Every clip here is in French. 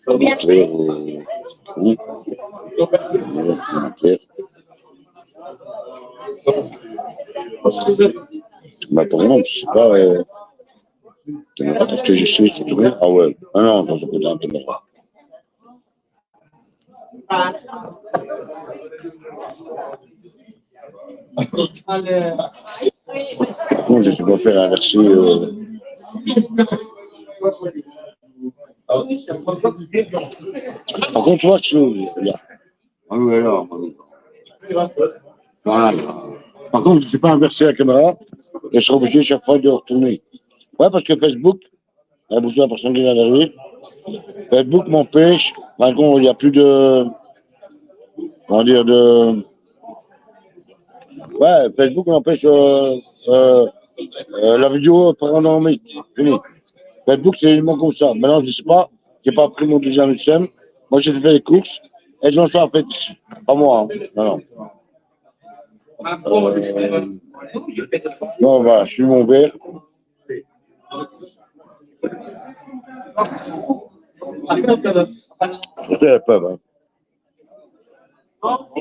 Montrer au trou, commentaire. Bah, pour moi, je sais pas. Est-ce que j'ai su c'est tourner? Ah ouais. Ah non, ça peut être un caméra. Non, je ne sais pas faire inverser. Par contre, tu vois, regarde. Ah oui, alors. Voilà. Par contre, je ne sais pas inverser la caméra et je serai obligé chaque fois de retourner. Ouais, parce que Facebook, bonjour la personne qui vient d'arriver, Facebook m'empêche, par contre, il n'y a plus de, comment dire, ouais, Facebook m'empêche la vidéo panoramique, fini. Facebook, c'est uniquement comme ça. Maintenant, je ne sais pas, je n'ai pas pris mon deuxième système. Moi, j'ai fait les courses et je m'en suis en fait ici. Pas moi, hein. Non, non. Non, voilà, je suis mon verre. Surtout elles peuvent. Hein.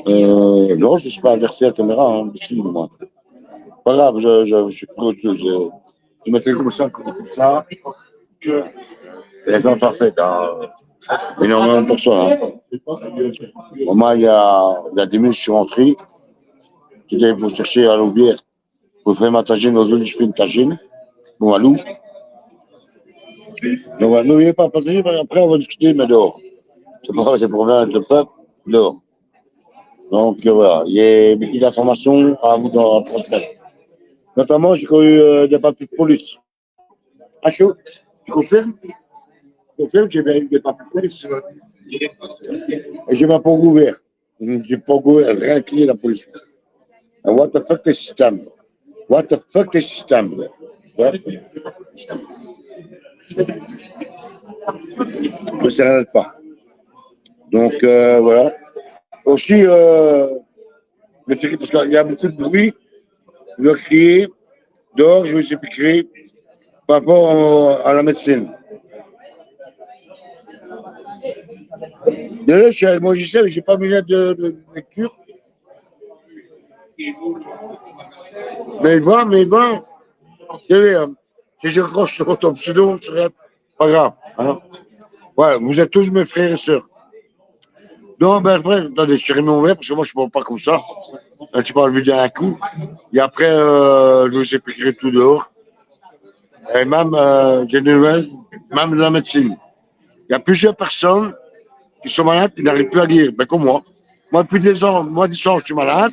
Non, je ne suis pas inversé la caméra, hein, ici, moi. Pas grave, je suis plus autre chose. Je me fais comme ça, que les gens s'en fait. Hein. Énormément de personnes. Hein. Moi, il y a 10 minutes, je suis rentré. J'étais pour chercher à Louvière pour faire ma tagine. Aujourd'hui, je fais une tagine. Bon, à Lou. Donc, n'oubliez pas, partager, après, on va discuter, mais dehors. C'est pas c'est pour avec le peuple, dehors. Donc, voilà, il y a beaucoup d'informations à vous transmettre. Notamment, j'ai connu des papiers de police. Ah, chaud, tu confirmes? Tu confirmes, j'ai bien eu des papiers de police. Et j'ai ma pomme ouverte. J'ai pas ouvert, rien crié la police. And what the fuck the system? What the fuck the system? Ouais. Je ne s'arrête pas. Donc, voilà. Aussi, parce qu'il y a beaucoup de bruit, je dois crier. Dehors, je ne sais plus crier par rapport à la médecine. D'ailleurs, je suis avec mon logiciel et je n'ai pas mis de lecture. Mais il va. Si je croche sur ton pseudo, ce serait pas grave. Hein? Ouais, vous êtes tous mes frères et sœurs. Non, ben après, attendez, je tirais mon verre parce que moi, je ne parle pas comme ça. Là, tu parles vite d'un coup. Et après, je vous expliquerai tout dehors. Et même, j'ai des nouvelles, même de la médecine. Il y a plusieurs personnes qui sont malades qui n'arrivent plus à guérir. Ben, comme moi. Moi, depuis des ans, je suis malade.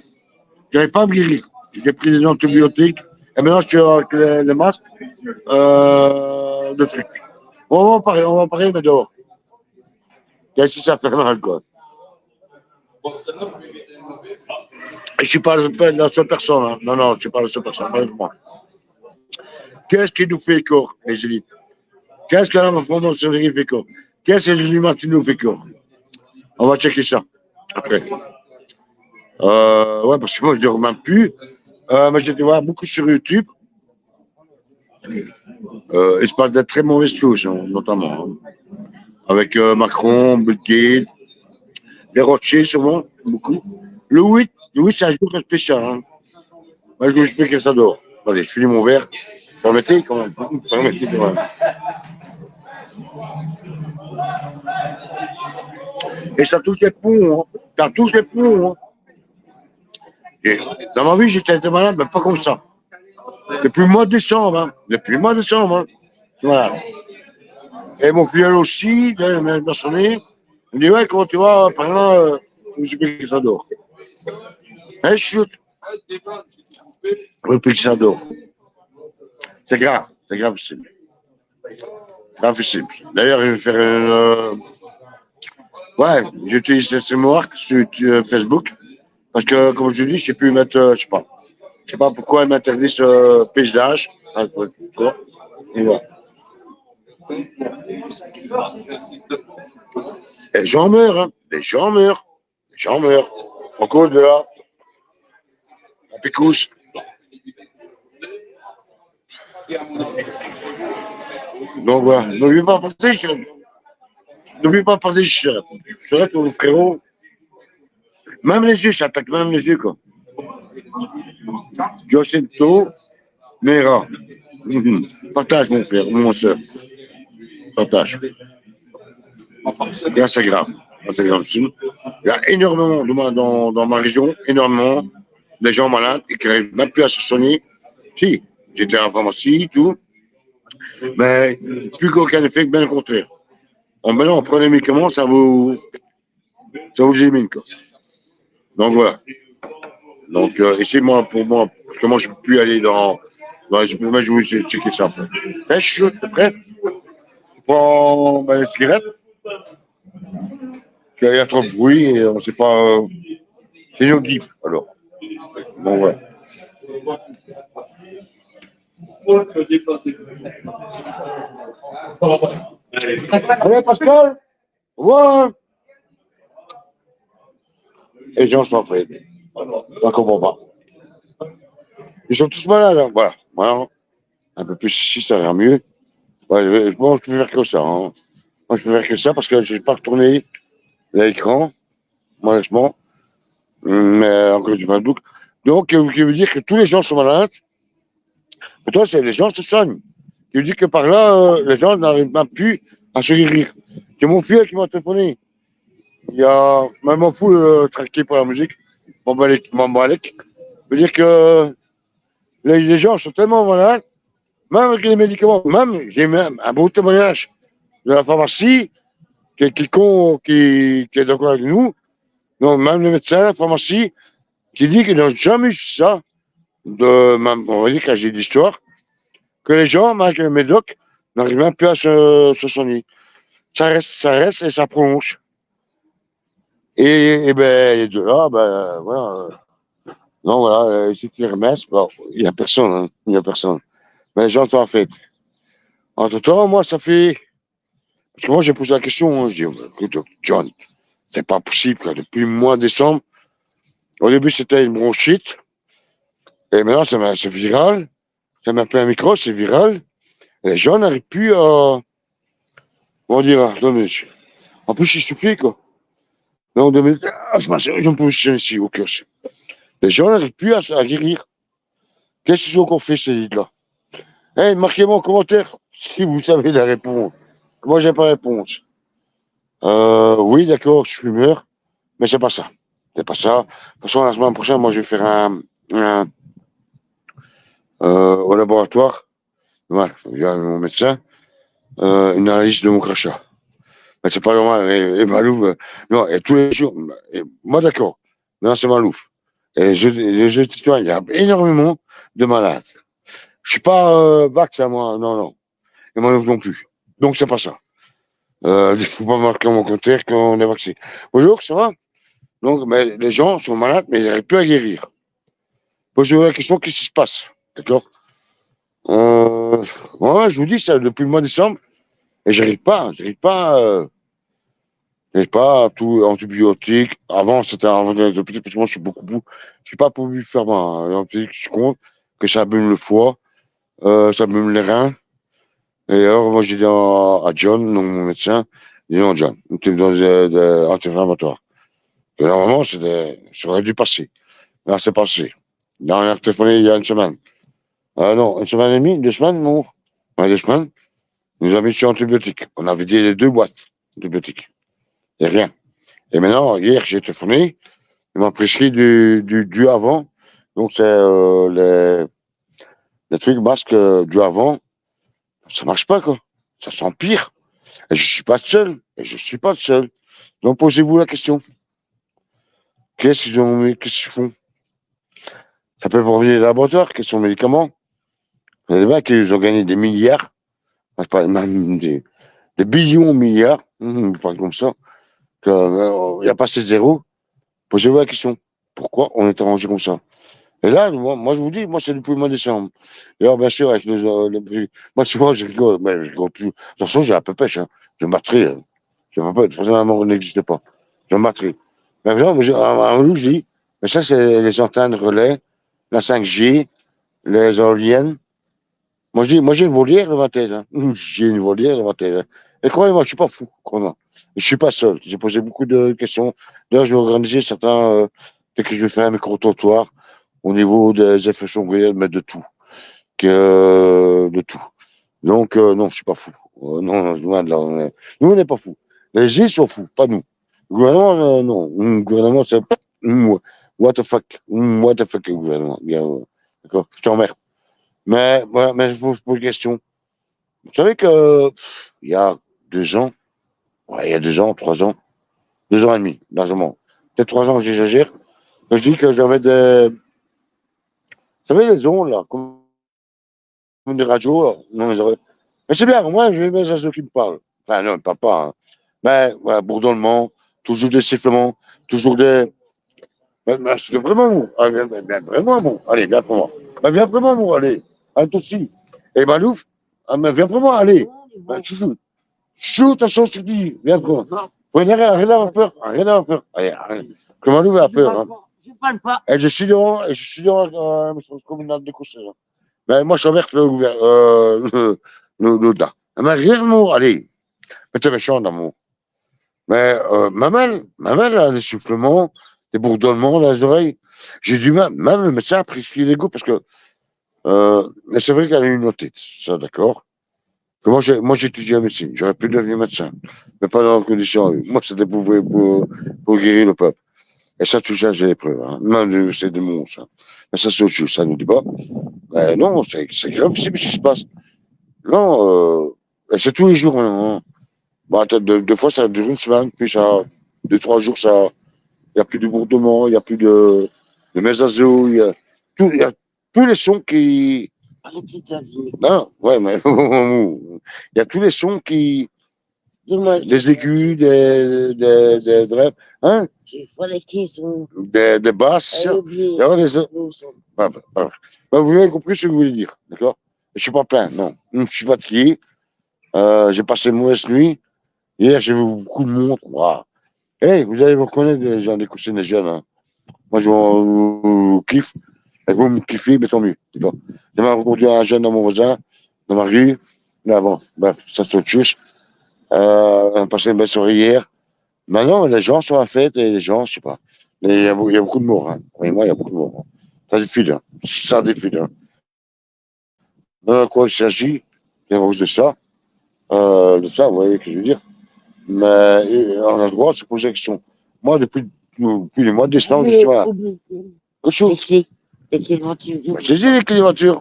Je n'arrive pas à me guérir. J'ai pris des antibiotiques. Et maintenant, je suis avec les masques de trucs. On va en parler, mais dehors. Qu'est-ce que ça fait mal, quoi? Je ne suis pas la seule personne. Hein. Non, je ne suis pas la seule personne. Malheureusement. Qu'est-ce qui nous fait corps, les élites? Qu'est-ce que la fondation fait corps? Qu'est-ce que les humains qui nous fait corps? On va checker ça après. Ouais, parce que moi, je ne dors même plus. Mais j'ai été voir beaucoup sur YouTube. Il se passe de très mauvaises choses, hein, notamment. Hein. Avec Macron, Bill Gates, les Rothschild, souvent, beaucoup. Le 8, c'est un jour spécial. Hein. Moi, je vous explique que ça dort. Allez, je finis mon verre. Permettez quand même. Permettez quand même. Et ça touche les poumons. Hein. Ça touche les poumons. Hein. Et dans ma vie, j'étais malade, mais pas comme ça. Depuis le mois de décembre. Hein. Depuis le mois de décembre. Hein. Je suis malade. Et mon filleul aussi, il m'a sonné. Il me dit, ouais, comment tu vas? Par là, je me suis dit que ça dort. Et chut. Je me que ça dort. C'est gravissime. Gravissime. D'ailleurs, je vais faire une. Ouais, j'utilise ces marques sur Facebook. Parce que, comme je dis, je ne sais plus mettre. Je sais pas. Je sais pas pourquoi ils m'interdisent paysage. Et voilà. Les gens meurent, hein. Les gens meurent. En cause de la picousse. Donc voilà. N'oublie pas de passer, n'oublie pas de passer, je serai ton frérot. Même les yeux, ça attaque même les yeux, quoi. Giacinto Mera. Partage, mon frère, mon soeur. Partage. Et Instagram. Instagram aussi. Il y a énormément dans ma région, énormément de gens malades et qui n'arrivent même plus à se soigner. Si, j'étais en pharmacie, tout, mais plus qu'aucun effet, bien le contraire. Maintenant, on prend les médicaments, ça vous élimine, quoi. Donc voilà. Donc ici, pour moi, parce que moi, je ne peux plus aller dans les supermarchés, je vais checker ça. Je suis prêt. Je prends les cigarettes. Il y a trop de bruit et on ne sait pas. C'est nos guides, alors. Bon, ouais. Allez, Pascal. Ouais. Et les gens sont afraid. On ne comprend pas. Ils sont tous malades, hein. Voilà. Voilà. Un peu plus ici, ça ira mieux. Ouais, moi, je peux faire que ça. Hein. Moi, je peux faire que ça parce que je n'ai pas retourné l'écran, malheureusement. Mais encore du Facebook. Donc, qui veut dire que tous les gens sont malades. Mais toi, les gens se soignent. Qui veut dire que par là, les gens n'arrivent même plus à se guérir. C'est mon fils qui m'a téléphoné. Il y a même mon fou traqué pour la musique. Mon balek. Veut dire que les gens sont tellement malades, même avec les médicaments. Même, j'ai même un beau témoignage de la pharmacie qui est d'accord avec nous. Donc, même le médecin, la pharmacie, qui dit qu'ils n'ont jamais eu ça, on va dire quand j'ai l'histoire, que les gens, avec le médoc, n'arrivent même plus à se soigner. Ça reste et ça prolonge. Et ben, de là, ben, voilà. Non, voilà, c'est une remesse. Bon, il n'y a personne, hein, il n'y a personne. Mais j'entends en fait. Entre-temps, moi, ça fait. Parce que moi, j'ai posé la question, hein, je dis, écoute, John, c'est pas possible, quoi. Depuis le mois de décembre, au début, c'était une bronchite. Et maintenant, c'est viral. Ça m'a pris un micro, c'est viral. Et les gens n'arrivent plus à. Comment dire, attendez. En plus, il suffit, quoi. Donc, je me positionne ici, au cœur. Les gens n'arrivent plus à guérir. Qu'est-ce qu'ils ont qu'on fait, ces là? Hey, marquez-moi en commentaire si vous savez la réponse. Moi, j'ai pas la réponse. Oui, d'accord, je suis fumeur, mais c'est pas ça. C'est pas ça. De toute façon, la semaine prochaine, moi, je vais faire au laboratoire. Voilà, il y a mon médecin, une analyse de mon crachat. Mais c'est pas normal. Et Malouf, non, et tous les jours, moi, d'accord. Non, c'est Malouf. Et je il y a énormément de malades. Je suis pas vaccin, moi, non. Et Malouf non plus. Donc, c'est pas ça. Il ne faut pas marquer mon commentaire qu'on est vacciné. Bonjour, ça va? Donc, mais les gens sont malades, mais ils n'arrivent plus à guérir. Posez-vous la question, qu'est-ce qui se passe? D'accord? Ouais, je vous dis ça depuis le mois de décembre, et j'arrive pas à tout antibiotiques. Avant, c'était avant les antibiotiques, parce que moi, je suis pas pour lui faire mal. L'antibiotique, je compte que ça abîme le foie, ça abîme les reins. Et alors, moi, j'ai dit à John, donc mon médecin, j'ai dit non, John, tu me donnes des anti-inflammatoires. Et normalement, ça aurait dû passer. Là, c'est passé. Là, on a téléphoné il y a une semaine. Non, une semaine et demie, 2 semaines, mon. Ouais, 2 semaines. Il nous a mis sur antibiotiques. On avait dit les 2 boîtes d'antibiotiques. Et rien. Et maintenant, hier, j'ai téléphoné. Il m'a prescrit du avant. Donc, c'est les trucs masques du avant. Ça marche pas, quoi. Ça s'empire. Et je suis pas le seul. Et je suis pas le seul. Donc, posez-vous la question. Qu'est-ce qu'ils font? Ça peut provenir des laboratoires, quels sont les médicaments? Vous savez bien qu'ils ont gagné des milliards, pas même des billions de milliards, comme ça. Il n'y a pas ces zéros. Posez-vous la question. Pourquoi on est arrangé comme ça? Et là, moi, je vous dis, moi, c'est depuis le mois de décembre. Et alors, bien sûr, avec moi, souvent, je rigole, mais je rigole toujours. De toute façon, j'ai un peu pêche, hein. Je me battrai. Je ne peux pas, de toute façon, la mort n'existe pas. Je me battrai. Mais non, je dis, mais ça, c'est les antennes relais, la 5G, les éoliennes. Moi, j'ai une volière devant la tête. Hein. J'ai une volière devant la tête. Hein. Et croyez-moi, je suis pas fou. Croyez-moi. Je suis pas seul. J'ai posé beaucoup de questions. D'ailleurs, je vais organiser certains. Dès que je vais faire un micro-trottoir au niveau des effets secondaires, mais de tout. De tout. Donc, non, je suis pas fou. Non, non, loin de là. Nous, on n'est pas fous. Les îles sont fous, pas nous. Le gouvernement, non. Le gouvernement, c'est. What the fuck? What the fuck, le gouvernement. Bien, d'accord? Je t'emmerde. Mais voilà, mais je vous pose une question. Vous savez que il y a 2 ans, ouais, il y a 2 ans, 3 ans, 2 ans et demi, largement. Peut-être 3 ans, j'exagère. Quand je dis que j'avais des. Vous savez, les ondes, là, comme des radios, là. Non, mais c'est bien, moi, j'ai mes oiseaux qui me parlent. Enfin, non, pas. Hein. Mais, voilà, bourdonnement, toujours des sifflements, toujours des. Mais c'est vraiment bon. Ah, vraiment bon. Allez, viens pour moi. Viens pour moi, allez. Un aussi. Et Malouf, viens pour moi, allez. Chouchou. Chou, attention, je te dis. Viens pour moi. Rien à avoir peur. Rien à avoir peur. Allez, allez. Que Malouf a peur. Hein. Je ne parle pas. Et je suis devant la mission communale de conseil. Mais moi, je t'emmerde le gars. Mais rien de mot, allez. Mais t'es méchant d'amour. Mais ma mère a des soufflements, des bourdonnements dans les oreilles. J'ai du mal, même le médecin a prescrit des goûts parce que, mais c'est vrai qu'elle a une otite, ça d'accord. Que moi j'ai étudié la médecine, j'aurais pu devenir médecin, mais pas dans les conditions. Moi c'était pour guérir le peuple. Et ça, tout ça, j'ai les preuves. Hein. Même c'est des monstres. Hein. Mais ça, c'est autre chose, ça ne nous dit pas. Mais non, c'est grave, c'est ce qui se passe. Non, et c'est tous les jours. Hein. Bah, deux fois, ça dure une semaine, puis ça, 2, 3 jours, ça, il n'y a plus de bourdement, il n'y a plus de mésazos, il y a tous les sons qui. Non, ouais, mais il y a tous les sons qui. Des aigus, des brefs, hein? Des basses. Il y a des. Bref. Vous avez compris ce que je voulais dire, d'accord? Je ne suis pas plein, non. Je suis fatigué. J'ai passé une mauvaise nuit. Hier, j'ai vu beaucoup de monde. Wow. Hey, vous allez vous reconnaître les gens des coussins des jeunes. Hein. Moi, je vous kiffe. Et vous me kiffez, mais tant mieux. D'accord. J'ai même rencontré un jeune dans mon voisin, dans ma rue. Là, bon, bref, ça c'est autre chose. On a passé une belle soirée hier. Maintenant, les gens sont à la fête et les gens, je sais pas. Il y a beaucoup de morts. Hein. Oui, moi, il y a beaucoup de morts. Hein. Ça défile. Hein. Ça défile. Hein. De quoi il s'agit, c'est à cause de ça, vous voyez ce que je veux dire. Mais on a le droit de se poser la question. Moi, depuis les mois de décembre, je suis là. Les clés de voiture. J'ai dit les clés de voiture.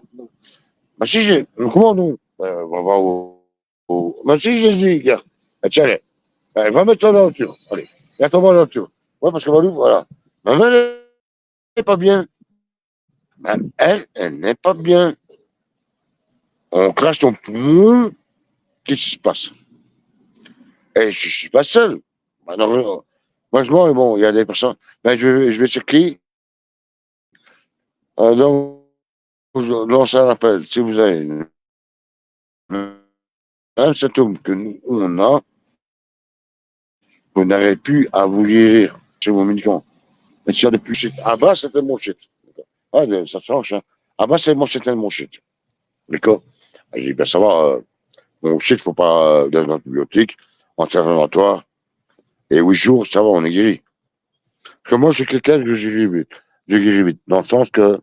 Bah, si j'ai. Comment non? On va voir Bah, si j'ai dit, gars. Tiens, allez. Allez, va mettre ça dans la voiture. Allez. Viens tomber dans la voiture. Ouais, parce que Valou, voilà. Maman, elle n'est pas bien. Elle n'est pas bien. On crache ton poumon. Qu'est-ce qui se passe? Et je ne suis pas seul. Alors, moi, bon, il y a des personnes. Ben, je vais checker. Donc, je lance un appel. Si vous avez un symptôme que nous, on a, vous n'arrivez plus à vous guérir chez vos médicaments. Mais s'il y a des plus shit. Ah bah, c'était mon shit. Ah, ça change. Hein. Ah bah, c'était mon shit. D'accord? J'ai dit, ben, ça va. Mon shit, il ne faut pas d'antibiotiques, anti-inflammatoire. Et 8 jours, ça va, on est guéri. Parce que moi, je suis quelqu'un que je guéris vite. Je guéris vite. Dans le sens que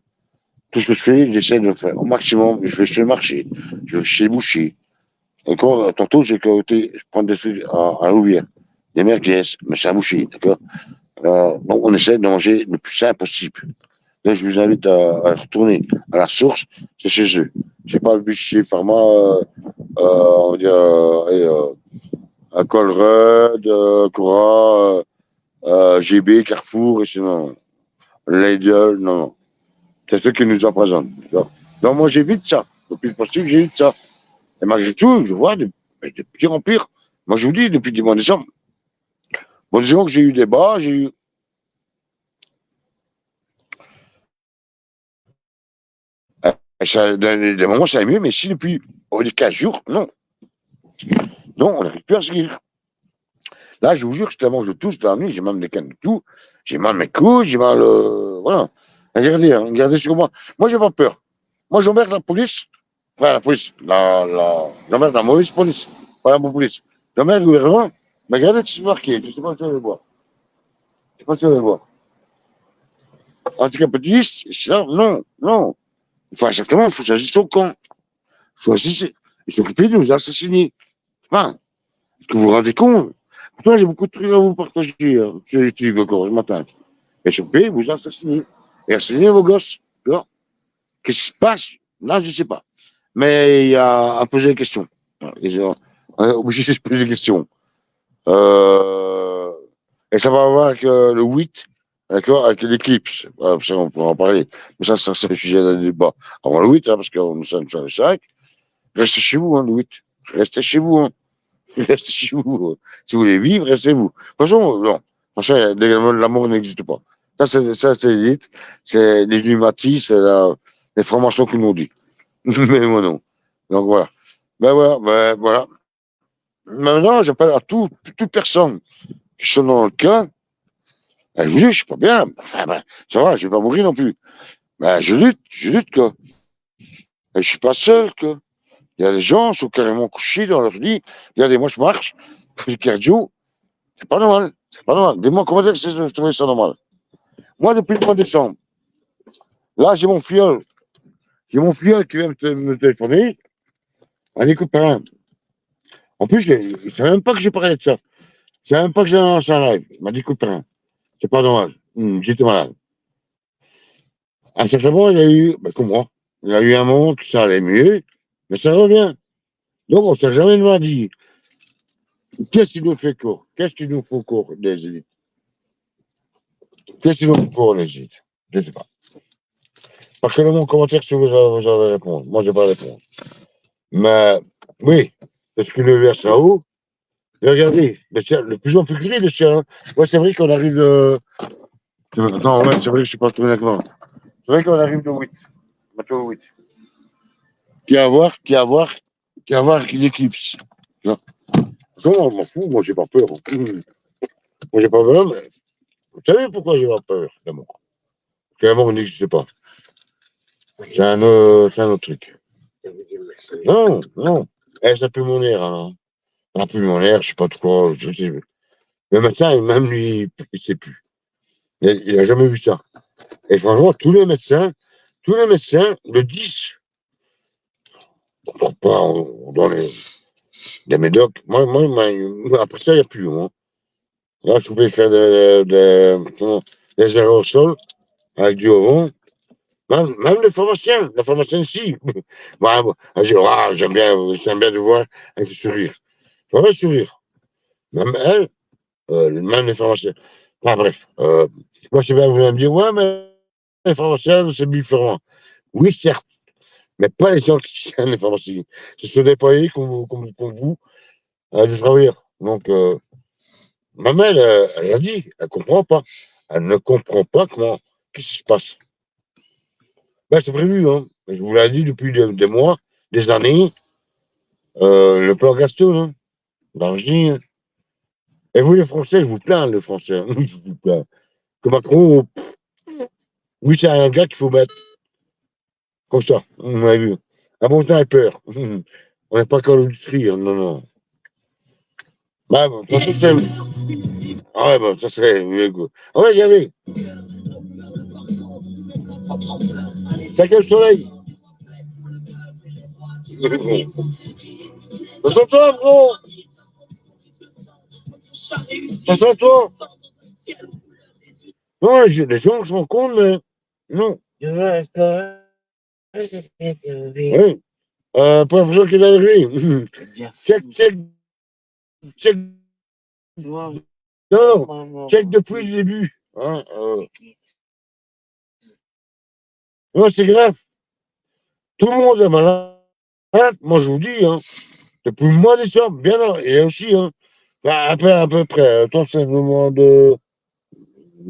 tout ce que je fais, j'essaie de le faire au maximum. Je vais chez le marché, je vais chez le boucher. Encore, tantôt, j'ai côté, je prends des trucs à Louvière, des merguez, mais c'est un boucher, d'accord? Donc, on essaie de manger le plus sain possible. Là, je vous invite à retourner à la source, c'est chez eux. Je n'ai pas le boucher pharma, on va dire, à Colruyt, Cora, GB, Carrefour, et sinon, Lidl, non. C'est ceux qui nous empoisonnent. Donc, moi, j'évite ça. Le plus possible, j'évite ça. Et malgré tout, je vois de pire en pire. Moi, je vous dis, depuis le mois de décembre. Bon, disons que j'ai eu des bas, j'ai eu. Des moments, ça allait mieux, mais si depuis les 15 jours, non. Non, on n'arrive plus à se guérir. Là, je vous jure, tellement je touche dans la nuit, j'ai même des cannes de tout, j'ai mal mes couilles, j'ai mal. Voilà. Regardez, hein, regardez sur moi. Moi, j'ai pas peur. Moi, j'emmerde la police. Enfin, la police, la mauvaise police, pas la bonne police. Jamais le gouvernement, mais regardez ce qui est marqué, je ne sais pas si vous allez voir. Je ne sais pas si vous allez voir. Anticapitaliste, c'est là, non, non. Enfin, exactement, il faut choisir son camp. Choisissez. Et s'occuper de nous assassiner. Enfin, est-ce que vous vous rendez compte? Pourtant, j'ai beaucoup de trucs à vous partager sur YouTube encore ce matin. Et s'occuper, vous assassiner. Et assassiner vos gosses. Tu vois? Qu'est-ce qui se passe? Là, je ne sais pas. Mais il y a à poser des questions. On est obligé de se poser des questions. Et ça va avoir avec le 8, d'accord, avec l'éclipse. Ça, on pourra en parler. Mais ça c'est le sujet d'un débat. Avant le 8, hein, parce que nous sommes sur le 5. Restez chez vous, hein, le 8. Restez chez vous. Hein. Restez chez vous. Si vous voulez vivre, restez vous. De toute façon, non. De toute façon, légalement, l'amour n'existe pas. Ça, c'est l'élite. C'est les Illuminati, c'est les formations qui nous dit. Mais moi, non. Donc, voilà. Ben, voilà. Maintenant, j'appelle à toute personne qui sont dans le cas. Ben, je vous dis, je suis pas bien. Enfin, ben, ça va, je vais pas mourir non plus. Ben, je lutte, quoi. Et je suis pas seul, quoi. Il y a des gens qui sont carrément couchés dans leur lit. Regardez, moi, je marche, je fais du cardio. C'est pas normal. C'est pas normal. Dis-moi, comment dire que je trouvais ça normal? Moi, depuis le mois de décembre, là, j'ai mon filleul. J'ai mon filleul qui vient me téléphoner. Allez, copain. En plus, il ne savait même pas que j'ai parlé de ça. Il ne savait même pas que j'allais lancer un live. Il m'a dit, copain, c'est pas normal. J'étais malade. À un certain moment, il a eu, ben, comme moi, il a eu un moment que ça allait mieux, mais ça revient. Donc, on ne s'est jamais demandé, qu'est-ce qui nous fait court? Qu'est-ce qui nous faut court, les élites? Qu'est-ce qui nous faut court, les élites? Je ne sais pas. Partagez-le mon commentaire si vous avez répondu. Moi, je n'ai pas répondu. Mais, oui, parce que le VSAO, regardez, le plus en plus gris, le chien. Hein. Ouais, c'est vrai qu'on arrive de. Attends, ouais, c'est vrai que je ne suis pas tout d'accord. C'est vrai qu'on arrive de 8. Maintenant 8. Qui a à voir qu'il éclipse. Non, moi, je m'en fous, moi, j'ai pas peur. Moi, j'ai pas peur, mais vous savez pourquoi j'ai pas peur, d'amour? Parce que l'amour n'existe pas. C'est un autre truc. Non, non. Eh, ça pue mon air, alors. Ça pue mon air, je sais pas trop quoi. Le médecin, même lui, il sait plus. Il a jamais vu ça. Et franchement, tous les médecins le disent. On doit les médocs. Après ça, il n'y a plus. Moi. Là, je pouvais faire des aérosols avec du ovon. Même les pharmaciens, la pharmacienne ici. Moi, j'aime bien de voir avec le sourire. Il faut un sourire. Même elle, même les pharmaciens. Enfin, bref. Moi, je sais bien, vous allez me dire, ouais, mais les pharmaciens, c'est différent. Oui, certes, mais pas les gens qui tiennent les pharmacies. Ce sont des employés comme vous, des travailleurs. Donc, ma mère, elle a dit, elle ne comprend pas. Elle ne comprend pas qu'est-ce qui se passe. Ben, c'est prévu, hein. Je vous l'ai dit depuis des mois, des années. Le plan Gaston, hein. Ben, je dis, hein. Et vous, les Français, je vous plains, les Français. Hein. Je vous plains. Que Macron, oui, c'est un gars qu'il faut mettre comme ça. On a vu. Un bon sniper. On n'est pas qu'à l'industrie, hein. Non, non. Ben, bon, ça, c'est. Ah ouais, bon, ça, c'est. Ah ouais, y aller. C'est quel soleil? Ça sent toi, gros. Ça sent toi. Non, les gens sont cons, mais non. Oui. Pas l'impression qu'il a lui. Check. Non, check depuis le début. Hein, non, c'est grave. Tout le monde est malade. Moi, je vous dis, hein, depuis le mois de décembre, bien avant, et aussi, hein, enfin, à peu près, toi, c'est le mois de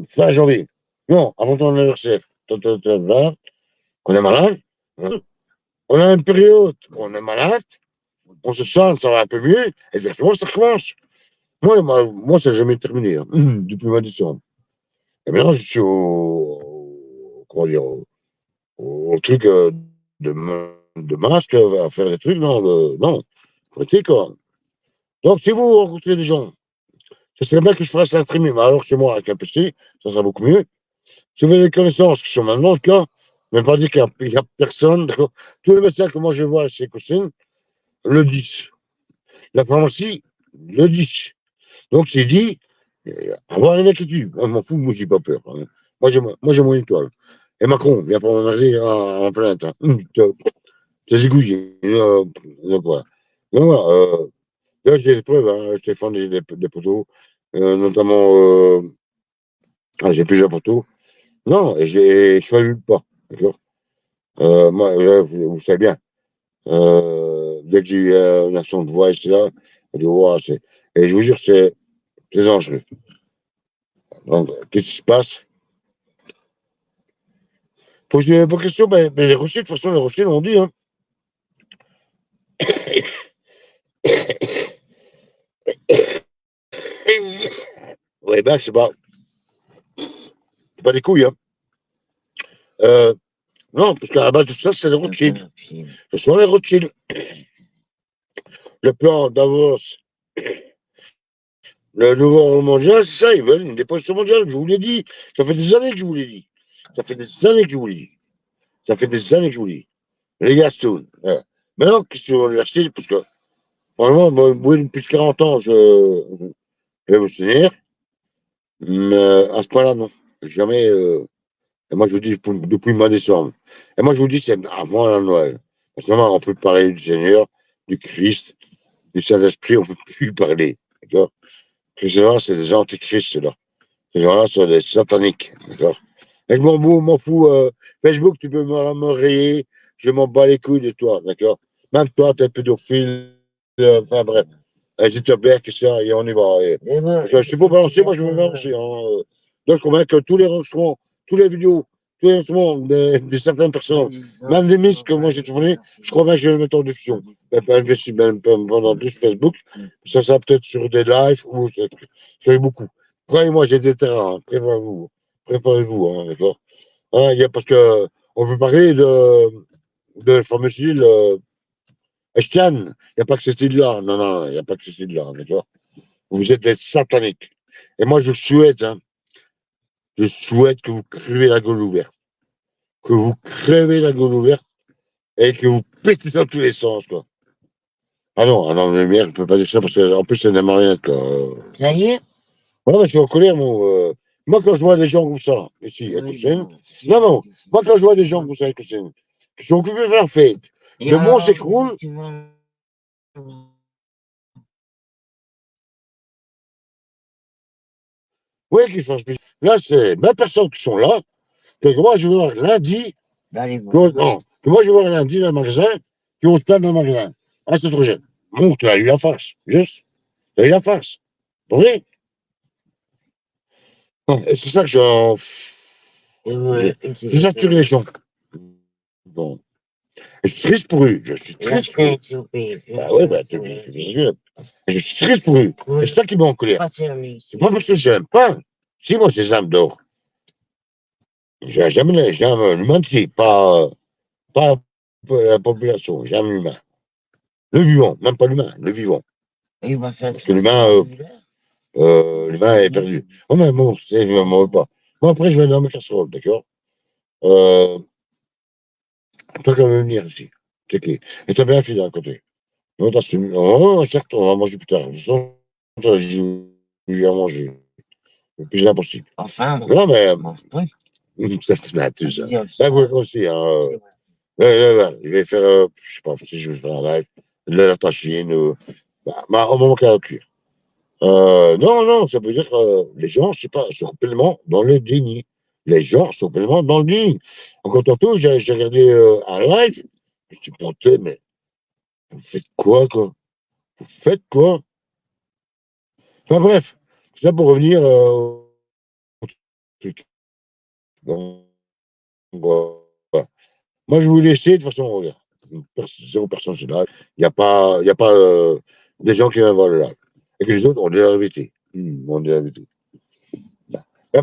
fin janvier. Non, avant ton anniversaire. Là, on est malade. On a une période où on est malade, on se sent, ça va un peu mieux, et directement, ça recommence. Moi ça n'a jamais terminé, hein, depuis le mois de décembre. Et maintenant, je suis comment dire, au truc de de masques, à faire des trucs, non, arrêtez quoi. Donc, si vous rencontrez des gens, ce serait bien que je fasse un streaming, mais alors chez moi avec un PC, ça sera beaucoup mieux. Si vous avez des connaissances qui sont maintenant le cas, même pas dire qu'il n'y a personne, d'accord. Tous les médecins que moi je vois chez Coussine le disent. La pharmacie le dit. Donc, c'est dit, avoir une inquiétude. Moi, je m'en fous, moi, j'ai pas peur. Hein. Moi, j'ai mon étoile. Et Macron vient pas m'en aller en plainte. Hein. C'est zigouillé. Donc, voilà. Donc, voilà. Là, j'ai des preuves. Hein. Je t'ai fait des poteaux, notamment, j'ai plusieurs poteaux. Non, et je ne pas. D'accord. Moi, là, vous savez bien. Dès que j'ai eu une action de voix, etc., je dis, wow, et je vous jure, c'est dangereux. Donc, qu'est-ce qui se passe? Posez pas de question, mais les rochers, de toute façon, les rochers l'ont dit. Hein. Ouais, ben, c'est pas des couilles. Hein. Euh, non, parce qu'à la base de tout ça, c'est les Rothschild. Ce sont les Rothschild. Le plan Davos, le nouveau ordre mondial, c'est ça, ils veulent une déposition mondiale, je vous l'ai dit. Ça fait des années que je vous l'ai dit. Ça fait des années que je vous l'ai dit. Ça fait des années que je vous l'ai dit. Les gars, Stone. Maintenant, question de l'université, parce que, vraiment, moi, depuis 40 ans, je vais me souvenir, mais à ce point-là, non. Jamais. Et moi, je vous dis, depuis le mois de décembre. Et moi, je vous dis, c'est avant la Noël. Parce que maintenant, on peut parler du Seigneur, du Christ, du Saint-Esprit, on ne peut plus parler. D'accord? Ces gens-là, c'est des antichrists, ceux-là. Ces gens-là sont des sataniques. D'accord? Et je m'en fous. Facebook, tu peux me rayer. Je m'en bats les couilles de toi. D'accord? Même toi, t'es pédophile. Enfin, bref. S'il te plaît, que ça, et on y va. S'il faut balancer, moi, je vais me balancer. Hein. Donc, je crois que tous les enregistrements, tous les vidéos, tous les enregistrements de certaines personnes, même des mises que moi j'ai tournées, je crois bien que je vais le mettre en diffusion. Même pendant plus Facebook, ça sera peut-être sur des lives ou sur beaucoup. Croyez-moi, j'ai des terrains, hein. Préparez-vous. Préparez-vous, hein, d'accord? Hein, parce que on peut parler de fameux style Estienne. Il n'y a pas que ce style-là. Non, non, il n'y a pas que ce style-là, d'accord? Vous êtes des sataniques. Et moi, je souhaite que vous crevez la gueule ouverte. Que vous crevez la gueule ouverte et que vous pétez dans tous les sens, quoi. Ah non, mais merde, je peux pas dire ça parce qu'en plus, c'est des marionnettes, quoi. Ça y est? Ouais, mais je suis en colère, moi, quand je vois des gens comme ça, ici, à Coussine, non, moi, quand je vois des gens comme ça, à Coussine, qui sont occupés de leur fête, le monde s'écroule. Oui, qu'ils fassent plaisir. Là, c'est 20 personnes qui sont là, que moi, je vais voir lundi, que moi, je vais voir lundi dans le magasin, qui vont se plaindre dans le magasin. Ah, c'est trop jeune. Bon, tu as eu la farce, juste. Tu as eu la farce. Oui. Et c'est ça que je sature les gens. Bon. Et je suis triste pour eux. Je suis triste pour eux. Bah ouais, bah, je suis triste pour eux. C'est ça qui m'a en colère. C'est pas parce que j'aime pas. Si, moi, c'est âmes d'or. J'aime l'humanité, pas la population. J'aime l'humain. Le vivant, même pas l'humain, le vivant. Parce que l'humain est perdu. Oh, mais bon, je ne m'en veux pas. Moi, après, je vais dans ma casserole, d'accord? Euh, Toi, quand même venir ici. C'est qui? Et t'as bien fini à côté. Non, oh, certes, on va manger plus tard. De toute façon, j'ai à manger. Le plus impossible. Enfin, non, mais. Ça, c'est matou, ça. Là, vous aussi, hein. Là, je vais faire, je sais pas si je vais faire un live, de la tachine, bah, on va manquer à cuire. Non, non, ça veut dire que les gens, je sais pas, sont pleinement dans le déni. Les gens sont pleinement dans le déni. Encore tantôt, j'ai regardé un live, je me suis dit, mais vous faites quoi, quoi? Vous faites quoi? Enfin bref, c'est ça pour revenir au truc. Donc, voilà. Moi, je vais vous laisser, de toute façon, regarde. Zéro personne sur le live. Il y a pas des gens qui viennent voir le live. Et que les autres ont déjà invité. On déjà invité.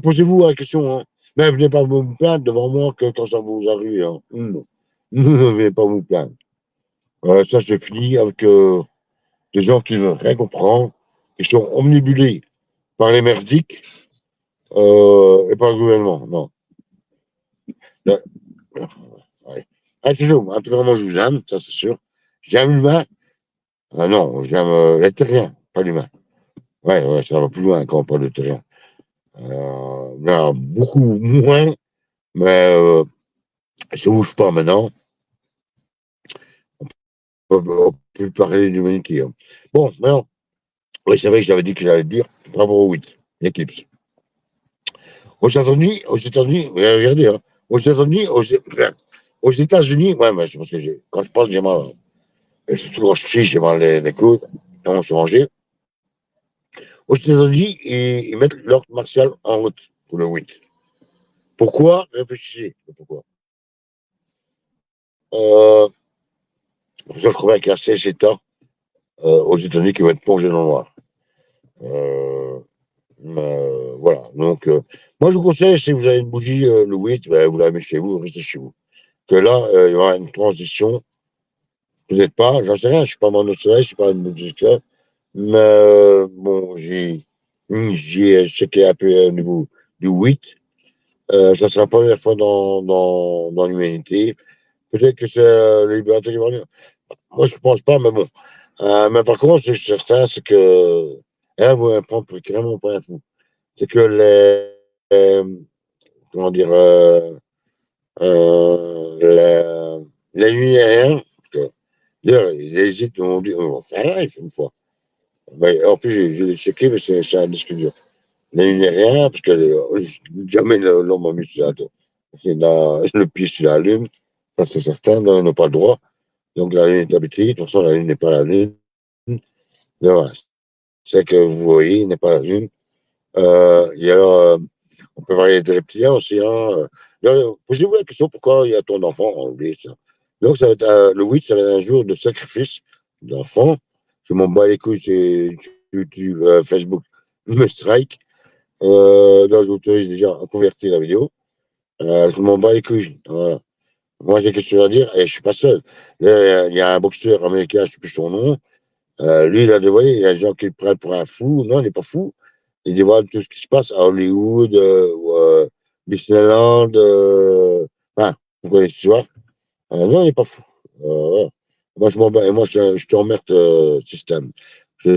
Posez-vous la question, hein. Mais venez pas me plaindre devant moi que quand ça vous arrive. Hein. Ne venez pas vous plaindre. Ça, c'est fini avec des gens qui ne veulent rien comprendre, qui sont omnibulés par les merdiques et par le gouvernement. Non. Là, ouais. Ah, c'est chaud. En tout cas, moi, je vous aime, ça, c'est sûr. J'aime l'humain. Ah non, j'aime les terriens, pas l'humain. Ouais, ouais, ça va plus loin quand on parle de terrien. Là, beaucoup moins, mais ça bouge pas maintenant. On peut parler d'humanité. Hein. Bon, maintenant, oui, c'est vrai que j'avais dit que j'allais le dire. Bravo au 8, l'éclipse. Aux États-Unis, regardez, hein, aux États-Unis, ouais, mais c'est parce que quand je parle, j'ai mal. Surtout quand je crie, j'ai mal les coudes. Non, je suis rangé. Aux États-Unis, ils mettent l'ordre martial en route pour le 8. Pourquoi? Réfléchissez. Pourquoi? Pour ça, je crois qu'il y a 16 États aux États-Unis qui vont être plongés dans le noir. Euh, voilà. Donc, moi, je vous conseille, si vous avez une bougie le 8, ben, vous la mettez chez vous, restez chez vous. Que là, il y aura une transition. Peut-être pas, j'en sais rien, je ne suis pas mon soleil, je ne suis pas une bougie, mais bon, j'ai checké un peu au niveau du 8. Ça sera pas la première fois dans l'humanité. Peut-être que c'est le libérateur qui va venir. Moi, je ne pense pas, mais bon. Mais par contre, ce que je suis certain, c'est que. Elle va prendre pour carrément pas un fou. C'est que comment dire. Les lumières, d'ailleurs, ils hésitent, on dit, on va faire un live une fois. Mais, en plus, je l'ai checké, mais c'est un disque dur. Les lumières, parce que jamais l'homme a mis sur le pied sur la Lune, ça c'est certain, là, on n'a pas le droit. Donc la Lune est habitée, de toute façon, la Lune n'est pas la Lune. Le c'est que vous voyez, n'est pas la Lune. Et alors, on peut varier des reptiliens aussi. Hein. Posez-vous la question pourquoi il y a ton enfant en oublie ça. Donc, ça va être, le 8, ça va être un jour de sacrifice d'enfant. Je m'en bats les couilles sur YouTube, Facebook, me strike. Donc, j'autorise déjà à convertir la vidéo. Je m'en bats les couilles. Voilà. Moi, j'ai quelque chose à dire et je suis pas seul. Là, il y a un boxeur américain, je ne sais plus son nom. Lui, il a dévoilé, il y a des gens qui le prennent pour un fou. Non, il n'est pas fou. Il dévoile tout ce qui se passe à Hollywood, ou, Disneyland. Enfin, vous connaissez l'histoire. Non, il n'est pas fou. Ouais. Moi, je m'en bats. Et moi, je t'emmerde, système. Je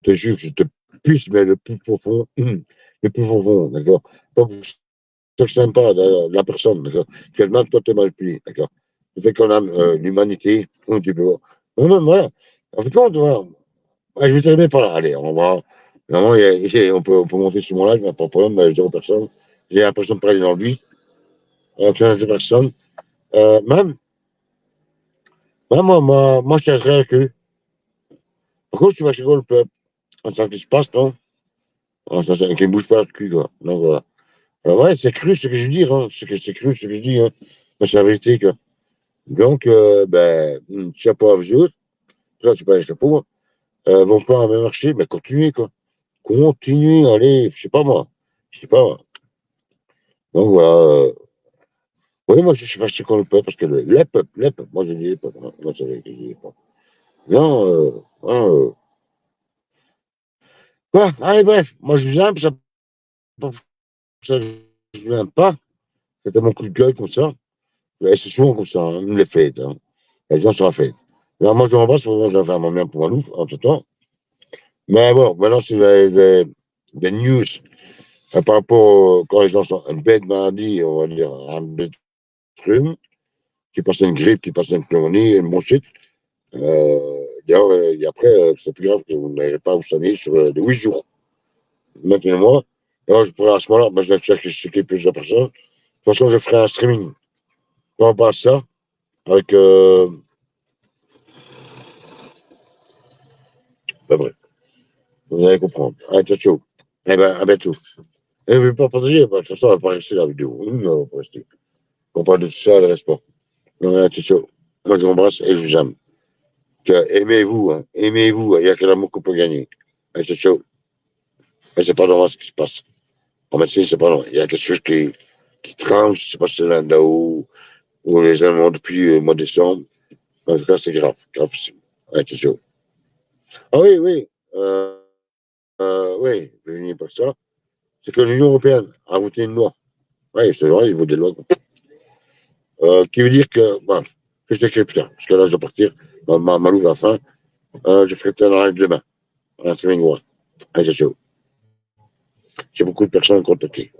te jure, je te puce, mais le plus profond, le plus profond, d'accord? Pas pour ça que je n'aime pas la personne, d'accord? Parce que même toi, tu es mal pris, d'accord? Le fait qu'on aime l'humanité, un petit peu. Même, voilà. En fait, compte, voilà. Ouais, je vais terminer par là. Allez, on va. Vraiment, on peut monter sur mon live, mais pas de problème, zéro personne. J'ai l'impression de parler dans le vide. 15 personnes. Même, moi, je suis très avec eux. Par contre, tu vas chez le peuple. En tant qu'il se passe, non? Qui ne bouge pas le cul, quoi. Donc, voilà. Ouais, c'est cru ce que je dis, hein. C'est cru ce que je dis, hein. C'est la vérité, quoi. Donc, ben, chapeau à vous autres. Là, tu pas les chapeaux. Vont pas à même marché, mais continuez, quoi. Continuez, allez, je sais pas moi. Je sais pas moi. Donc, voilà. Oui, moi, je suis fâché contre le peuple, parce que les peuples, moi, je dis les peuples. Hein. Moi, c'est vrai que je dis les peuples. Non, ouais, allez, bref, moi, je vous aime, ça, je vous aime pas. C'était mon coup de gueule comme ça. Et c'est souvent comme ça, hein, les fêtes. Hein. Les gens sont en fête. Alors, moi, je m'embrasse, je vais faire mon bien pour un loup, entre-temps. Mais bon, maintenant, c'est des news par rapport quand les gens sont un bête maladie, on va dire, un bête rhume, qui passe une grippe, qui passe une pneumonie, une bronchite. D'ailleurs, et après, c'est plus grave que vous n'avez pas à vous soigner sur les 8 jours. Maintenez-moi. Alors, je pourrais à ce moment-là, je vais checker plusieurs personnes. De toute façon, je ferai un streaming par rapport à ça, avec. Ben, bref, vous allez comprendre. Allez, ciao, ciao. Eh ben, à bientôt. Et ne vais pas partager, de toute façon, elle va pas rester la vidéo. Oui, elle va pas rester. On parle de tout ça, elle ne reste pas. Donc, allez, ciao, ciao. Moi, je vous embrasse et je vous aime. Aimez-vous, hein. Aimez-vous, il n'y a que l'amour qu'on peut gagner. Allez, ciao, ciao. Mais c'est pas normal ce qui se passe. En médecine, c'est pas normal. Il y a quelque chose qui trame, je ne sais pas si c'est l'un d'en haut, ou les Allemands depuis le mois de décembre. En tout cas, c'est grave, gravissime. Ouais, c'est chaud. Ah oui, oui. Oui, je vais venir par ça. C'est que l'Union européenne a voté une loi. Oui, c'est vrai, il vote des lois. Qui veut dire que, bon, je t'écris plus tard, parce que là, je dois partir. Ma louve a faim. Je ferai peut-être un live demain. Un streaming war. Allez, c'est chaud. J'ai beaucoup de personnes contactées.